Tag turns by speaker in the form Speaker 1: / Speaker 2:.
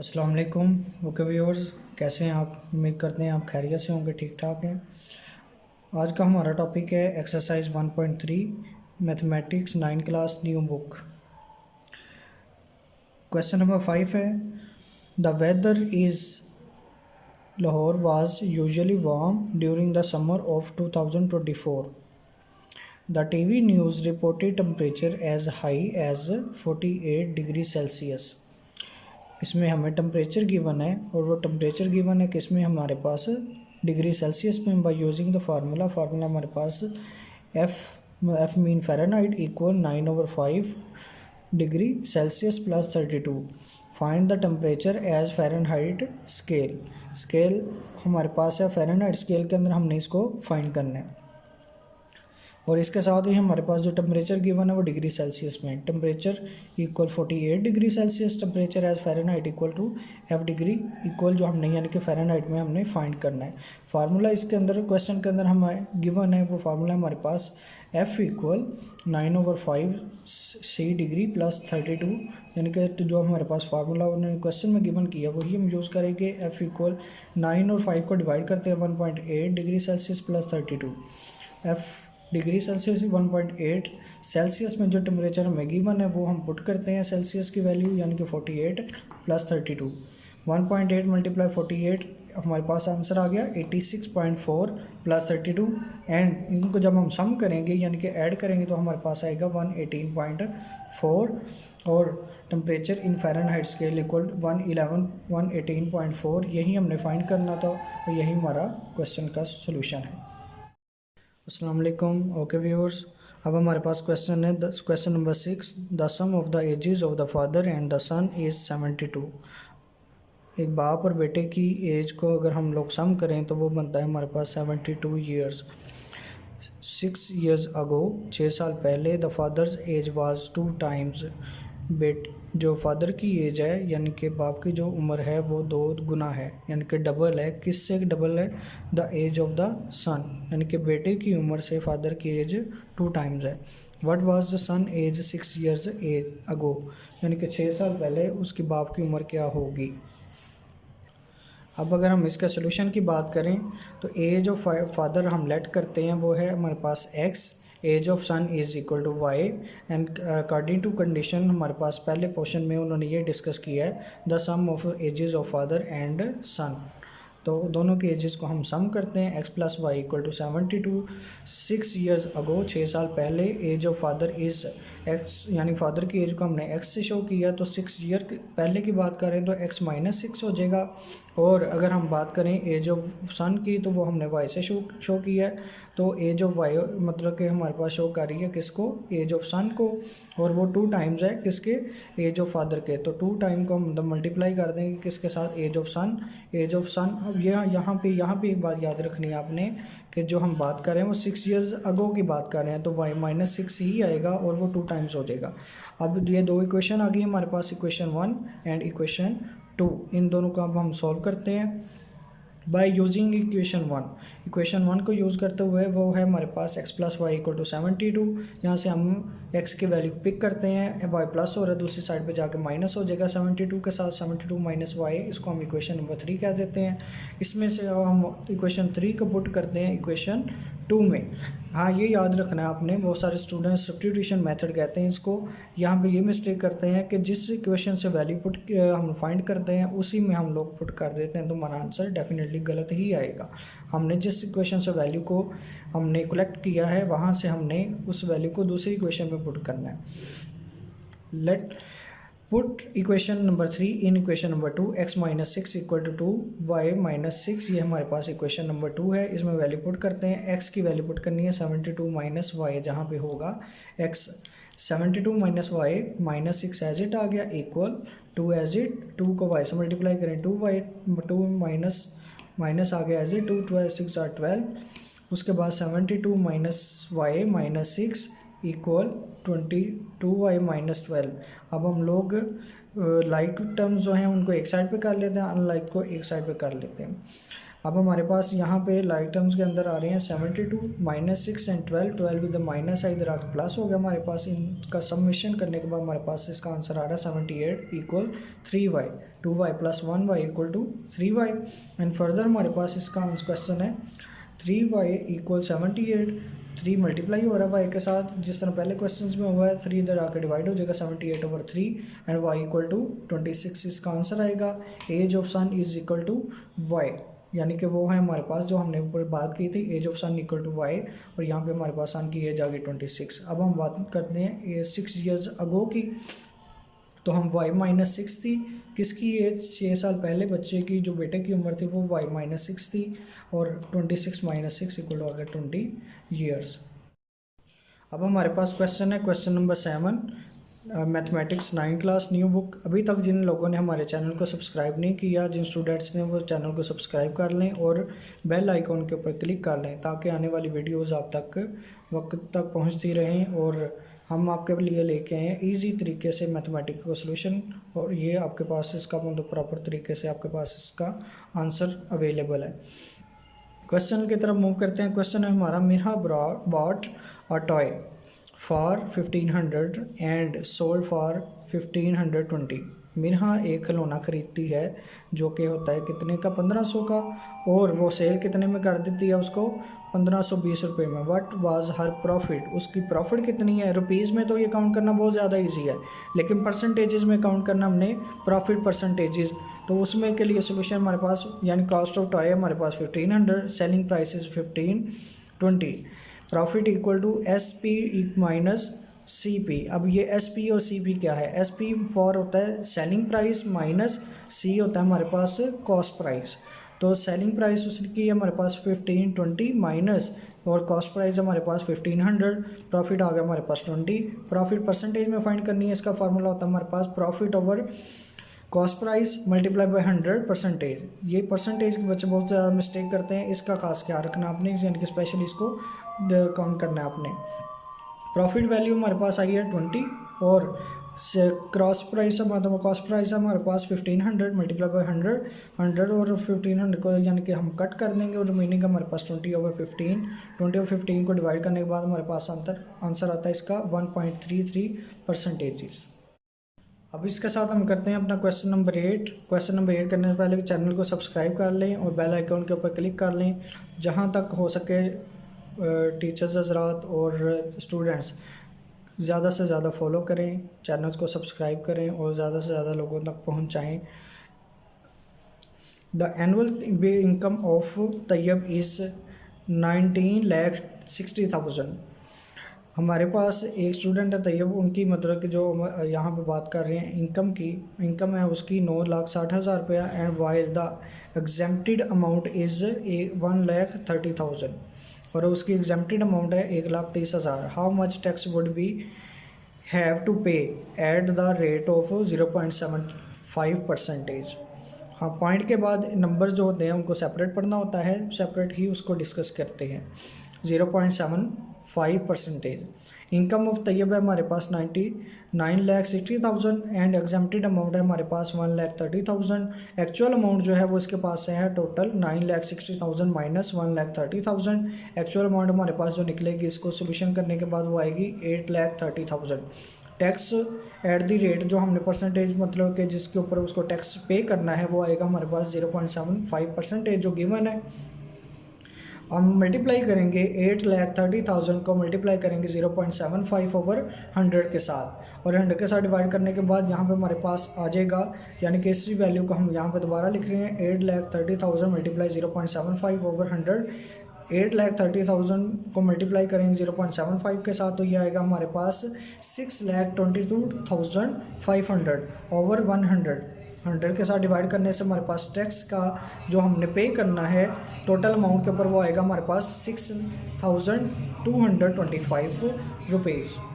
Speaker 1: अस्सलाम वालेकुम। Okay viewers, कैसे हैं आप? उम्मीद करते हैं आप खैरियत से होंगे, ठीक ठाक हैं। आज का हमारा टॉपिक है exercise 1.3 mathematics 9 class new book. Question number 5 है, the weather is Lahore was usually warm during the summer of 2024। The TV news reported temperature as high as 48 degree Celsius. इसमें हमें टेम्परेचर गिवन है और वो टेम्परेचर गिवन है किसमें, हमारे पास डिग्री सेल्सियस में। बाय यूजिंग द फार्मूला हमारे पास F mean Fahrenheit equal 9/5 degree Celsius plus 32। Find the temperature as Fahrenheit scale हमारे पास है। फ़ारेनहाइट स्केल के अंदर हमने इसको फाइंड करना है और इसके साथ ही हमारे पास जो टेम्परेचर गिवन है वो डिग्री सेल्सियस में। Temperature equal 48 degree Celsius, temperature as Fahrenheit equal to F degree equal जो हमने यानी कि फ़ारेनहाइट में हमने फाइंड करना है। फार्मूला इसके अंदर क्वेश्चन के अंदर हमारे गिवन है, वो फार्मूला हमारे पास एफ इक्वल 9/5 सी डिग्री प्लस 32, यानी कि जो हमारे पास फार्मूला उन्होंने क्वेश्चन में गिवन किया वही हम यूज़ करेंगे। एफ इक्वल 9 और 5 को डिवाइड करते हैं 1.8 degree Celsius plus 32। F degree Celsius 1.8 Celsius में जो टेम्परेचर हमें गिवन है वो हम पुट करते हैं सेल्सियस की वैल्यू, यानी कि 48 प्लस 32। 1.8 मल्टीप्लाई 48 हमारे पास आंसर आ गया 86.4 प्लस 32। एंड इनको जब हम सम करेंगे यानी कि ऐड करेंगे तो हमारे पास आएगा 118.4 और temperature in Fahrenheit scale equal 118.4। यही हमने फाइंड करना था और यही हमारा क्वेश्चन का सोल्यूशन है। अस्सलाम वालेकुम। ओके व्यूअर्स, अब हमारे पास क्वेश्चन है question number 6, the sum of the ages of the father and the son is 72। एक बाप और बेटे की एज को अगर हम लोग सम करें तो वो बनता है हमारे पास 72 ईयर्स। 6 ईयर्स अगो, 6 साल पहले, the father's age was 2 times, जो फादर की एज है यानी कि बाप की जो उम्र है वो 2 गुना है, यानी कि डबल है। किससे डबल है? The age of the son, यानी कि बेटे की उम्र से फादर की एज 2 टाइम्स है। What was the son age 6 years age ago, यानी कि 6 साल पहले उसकी बाप की उम्र क्या होगी। अब अगर हम इसका सोल्यूशन की बात करें तो एज ऑफ फादर हम लेट करते हैं वो है हमारे पास x, age of son is equal to y. And according to condition हमारे पास पहले पोर्शन में उन्होंने ये डिस्कस किया है the sum of ages of father and son. तो दोनों के एजेस को हम सम करते हैं, x plus y equal to 72। 6 years ago, 6 साल पहले, age of father is x, यानी फादर की एज को हमने एक्स से शो किया तो 6 ईयर पहले की बात करें तो एक्स माइनस 6 हो जाएगा। और अगर हम बात करें एज ऑफ सन की तो वो हमने वाई से शो किया है, तो एज ऑफ वाई मतलब कि हमारे पास शो कर रही है किसको, एज ऑफ सन को, और वो 2 टाइम्स है किसके, एज ऑफ फादर के। तो 2 टाइम को हम मल्टीप्लाई कर देंगे किसके साथ, age of son. Age of son, अब यहाँ पे एक बात याद रखनी है आपने कि जो हम बात कर रहे हैं वो 6 ईयर्स अगो की बात कर रहे हैं तो वाई माइनस 6 ही आएगा और वो 2 टाइम्स हो जाएगा। अब ये 2 इक्वेशन आ गई हमारे पास, इक्वेशन 1 एंड इक्वेशन 2। इन दोनों का अब हम सॉल्व करते हैं बाय यूजिंग इक्वेशन 1 को यूज़ करते हुए वो है हमारे पास x plus y equal to 72। यहाँ से हम एक्स की वैल्यू पिक करते हैं, वाई प्लस हो रहा है, दूसरी साइड पे जाके माइनस हो जाएगा 72 के साथ। 72 माइनस वाई, इसको हम इक्वेशन नंबर 3 कह देते हैं। इसमें से हम इक्वेशन 3 को पुट करते हैं इक्वेशन 2 में। हाँ, ये याद रखना है आपने, बहुत सारे स्टूडेंट्स सब्स्टिट्यूशन मेथड कहते हैं इसको। यहाँ पे ये मिस्टेक करते हैं कि जिस इक्वेशन से वैल्यू हम फाइंड करते हैं उसी में हम लोग पुट कर देते हैं तो हमारा आंसर डेफिनेटली गलत ही आएगा। हमने जिस इक्वेशन से वैल्यू को हमने कलेक्ट किया है वहाँ से हमने उस वैल्यू को दूसरी इक्वेशन में पुट करना है। Let put equation number 3 in equation number 2, x minus 6 equal to 2 y minus 6, ये हमारे पास इक्वेशन नंबर 2 है। इसमें वैल्यू पुट करते हैं, एक्स की वैल्यू पुट करनी है 72 माइनस वाई, जहाँ पे होगा x 72 minus y minus 6 as it आ गया इक्वल 2 एज इट, 2 को वाई से मल्टीप्लाई करें 2 वाई 2 माइनस आ गया एज इट 2 12 6 आर 12। उसके बाद 72 minus y minus 6 equal 22 y minus 12। अब हम लोग लाइक टर्म्स जो हैं उनको एक साइड पे कर लेते हैं, अनलाइक को एक साइड पे कर लेते हैं। अब हमारे पास यहाँ पे लाइक टर्म्स के अंदर आ रहे हैं 72 -6 एंड 12 विद माइनस है, इधर आकर प्लस हो गया हमारे पास। इनका सबमिशन करने के बाद हमारे पास इसका आंसर आ रहा है 78 equal 3y, 2y + 1y equal to 3y। And further हमारे पास इसका आंसर क्वेश्चन है 3y इक्वल 78, 3 मल्टीप्लाई हो रहा है y के साथ जिस तरह पहले क्वेश्चंस में हुआ है, 3 इधर आकर डिवाइड हो जाएगा 78/3 एंड y इक्वल टू 26 इसका आंसर आएगा। Age of son is equal to y, यानी कि वो है हमारे पास जो हमने ऊपर बात की थी, age of son equal to y, और यहाँ पे हमारे पास सन की एज आ गई 26। अब हम बात करते हैं 6 ईयर्स अगो की, तो हम y -6 थी, किसकी एज 6 साल पहले बच्चे की जो बेटे की उम्र थी वो y -6 थी, और 26 - 6 इक्वल टू आ गया 20 ईयर्स। अब हमारे पास क्वेश्चन है question number 7, mathematics 9 class new book. अभी तक जिन लोगों ने हमारे चैनल को सब्सक्राइब नहीं किया, जिन स्टूडेंट्स ने, वो चैनल को सब्सक्राइब कर लें और बेल आइकॉन के ऊपर क्लिक कर लें ताकि आने वाली वीडियोस आप तक वक्त तक पहुंचती रहें, और हम आपके लिए लेके आए हैं ईजी तरीके से मैथमेटिक्स का सोल्यूशन, और ये आपके पास इसका मतलब प्रॉपर तरीके से आपके पास इसका आंसर अवेलेबल है। क्वेश्चन की तरफ मूव करते हैं। क्वेश्चन है हमारा, Mirha bought a toy for 1500 and sold for 1520। Mirha एक खिलौना खरीदती है जो कि होता है कितने का, 1500 का, और वो सेल कितने में कर देती है उसको, 1520 रुपये में। व्हाट वाज हर प्रॉफिट, उसकी प्रॉफिट कितनी है। रुपीज़ में तो ये काउंट करना बहुत ज़्यादा इजी है, लेकिन परसेंटेजेस में काउंट करना हमने प्रॉफिट परसेंटेजेस, तो उसमें के लिए सोल्यूशन हमारे पास, यानी कॉस्ट ऑफ टॉय हमारे पास 1500, selling price is 1520, profit equal to SP minus CP। अब ये SP और CP क्या है, SP फॉर होता है सेलिंग प्राइस, माइनस C होता है हमारे पास कॉस्ट प्राइस। तो सेलिंग प्राइस उसकी हमारे पास 1520 माइनस, और कॉस्ट प्राइस हमारे पास 1500, प्रॉफिट आ गया हमारे पास 20। प्रॉफिट परसेंटेज में फाइंड करनी है, इसका फार्मूला होता है हमारे पास profit over cost price multiply by 100%। ये परसेंटेज के बच्चे बहुत ज़्यादा मिस्टेक करते हैं, इसका खास ख्याल रखना आपने, यानी कि स्पेशली इसको काउंट करना है आपने। प्रॉफिट वैल्यू हमारे पास आई है 20, और क्रॉस प्राइस मतलब कॉस्ट प्राइस हमारे पास 1500 मल्टीप्लाई बाय 100 और 1500 को यानी कि हम कट कर देंगे, और रिमेनिंग हमारे पास 20/15, 20/15 को डिवाइड करने के बाद हमारे पास आंसर आता है इसका 1.33%। अब इसके साथ हम करते हैं अपना क्वेश्चन नंबर 8। क्वेश्चन नंबर 8 करने से पहले चैनल को सब्सक्राइब कर लें और बेल आइकन के ऊपर क्लिक कर लें। जहां तक हो सके टीचर्स हज़रात और स्टूडेंट्स ज़्यादा से ज़्यादा फॉलो करें, चैनल्स को सब्सक्राइब करें और ज़्यादा से ज़्यादा लोगों तक पहुंचाएं। The annual income of Tayyab is 19,60,000। हमारे पास एक स्टूडेंट है तैयब, उनकी मतलब कि जो यहाँ पे बात कर रहे हैं इनकम की, इनकम है उसकी 9,60,000 रुपया, and while the exempted amount is 1,30,000, और उसकी एग्जेम्प्टेड अमाउंट है 1,30,000। How much tax would be have to pay at the rate of 0.75%। हाँ, पॉइंट के बाद नंबर जो होते हैं उनको सेपरेट पढ़ना होता है, सेपरेट ही उसको डिस्कस करते हैं। 0.75%। इनकम ऑफ तैयब है हमारे पास 99,60,000 एंड एग्जेम्प्टेड अमाउंट है हमारे पास 1,30,000। एक्चुअल अमाउंट जो है वो इसके पास है टोटल 9,60,000 माइनस 1,30,000। एक्चुअल अमाउंट हमारे पास जो निकलेगी इसको सोल्यूशन करने के बाद वो आएगी 8,30,000। टैक्स एट द रेट जो हमने परसेंटेज मतलब कि जिसके ऊपर उसको टैक्स पे करना है वो आएगा हमारे पास 0.75% जो गिवन है। हम मल्टीप्लाई करेंगे 8,30,000 को मल्टीप्लाई करेंगे 0.75/100 के साथ, और 100 के साथ डिवाइड करने के बाद यहाँ पे हमारे पास आ जाएगा, यानी कि इसी वैल्यू को हम यहाँ पे दोबारा लिख रहे हैं 8,30,000 मल्टीप्लाई 0.75/100। 8,30,000 को मल्टीप्लाई करेंगे 0.75 के साथ, तो ये आएगा हमारे पास 6,22,500 ओवर 100 के साथ डिवाइड करने से हमारे पास टैक्स का जो हमने पे करना है टोटल अमाउंट के ऊपर वो आएगा हमारे पास 6,225 रुपीज़।